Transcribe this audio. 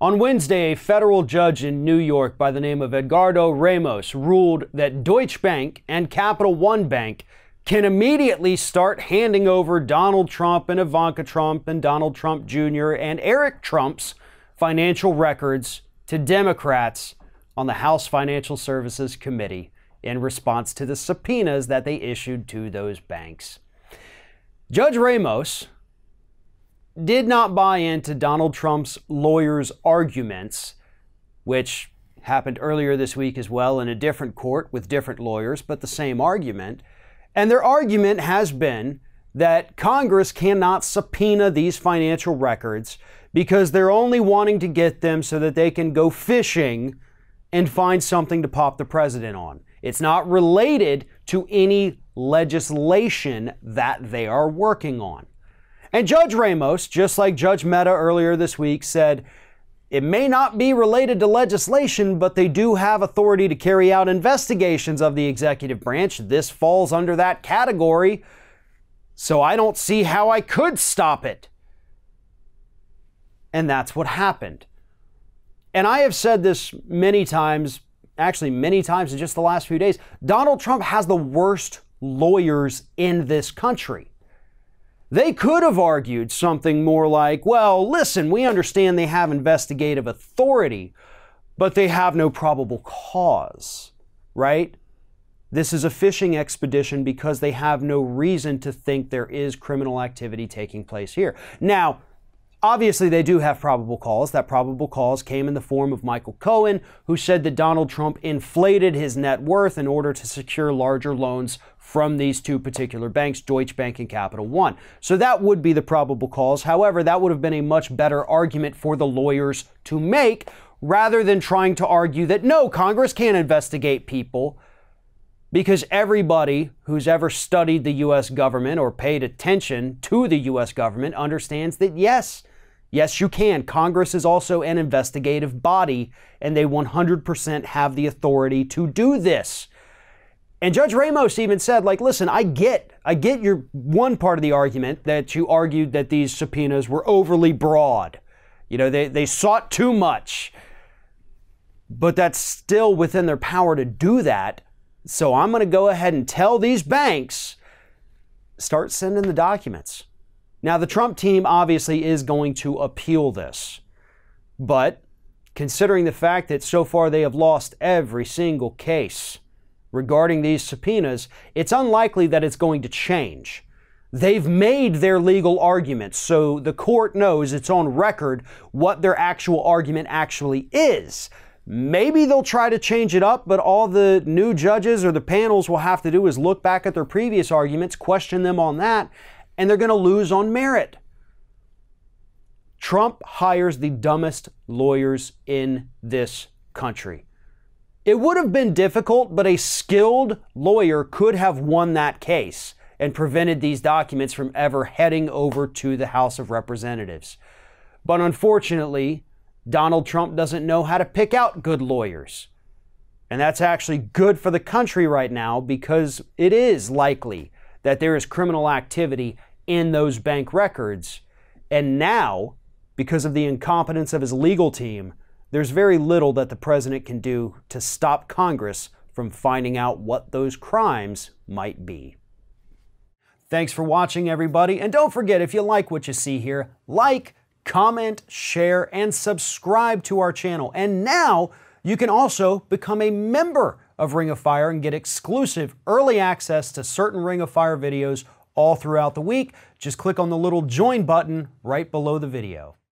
On Wednesday, a federal judge in New York by the name of Edgardo Ramos ruled that Deutsche Bank and Capital One Bank can immediately start handing over Donald Trump and Ivanka Trump and Donald Trump Jr. and Eric Trump's financial records to Democrats on the House Financial Services Committee in response to the subpoenas that they issued to those banks. Judge Ramos did not buy into Donald Trump's lawyers' arguments, which happened earlier this week as well in a different court with different lawyers, but the same argument. And their argument has been that Congress cannot subpoena these financial records because they're only wanting to get them so that they can go fishing and find something to pop the president on. It's not related to any legislation that they are working on. And Judge Ramos, just like Judge Mehta earlier this week, said it may not be related to legislation, but they do have authority to carry out investigations of the executive branch. This falls under that category, so I don't see how I could stop it. And that's what happened. And I have said this many times, actually many times in just the last few days. Donald Trump has the worst lawyers in this country. They could have argued something more like, well, listen, we understand they have investigative authority, but they have no probable cause, right? This is a fishing expedition because they have no reason to think there is criminal activity taking place here. Now, obviously, they do have probable cause. That probable cause came in the form of Michael Cohen, who said that Donald Trump inflated his net worth in order to secure larger loans from these two particular banks, Deutsche Bank and Capital One. So that would be the probable cause. However, that would have been a much better argument for the lawyers to make rather than trying to argue that no, Congress can't investigate people, because everybody who's ever studied the U.S. government or paid attention to the U.S. government understands that yes, you can. Congress is also an investigative body, and they 100% have the authority to do this. And Judge Ramos even said, like, listen, I get your one part of the argument that you argued that these subpoenas were overly broad. You know, they sought too much. But that's still within their power to do that. So I'm going to go ahead and tell these banks, start sending the documents. Now, the Trump team obviously is going to appeal this. But considering the fact that so far they have lost every single case regarding these subpoenas, it's unlikely that it's going to change. They've made their legal arguments, so the court knows it's on record what their actual argument actually is. Maybe they'll try to change it up, but all the new judges or the panels will have to do is look back at their previous arguments, question them on that, and they're going to lose on merit. Trump hires the dumbest lawyers in this country. It would have been difficult, but a skilled lawyer could have won that case and prevented these documents from ever heading over to the House of Representatives. But unfortunately, Donald Trump doesn't know how to pick out good lawyers. And that's actually good for the country right now, because it is likely that there is criminal activity in those bank records. And now, because of the incompetence of his legal team, there's very little that the president can do to stop Congress from finding out what those crimes might be. Thanks for watching, everybody. And don't forget, if you like what you see here, like, comment, share, and subscribe to our channel. And now you can also become a member of Ring of Fire and get exclusive early access to certain Ring of Fire videos all throughout the week. Just click on the little join button right below the video.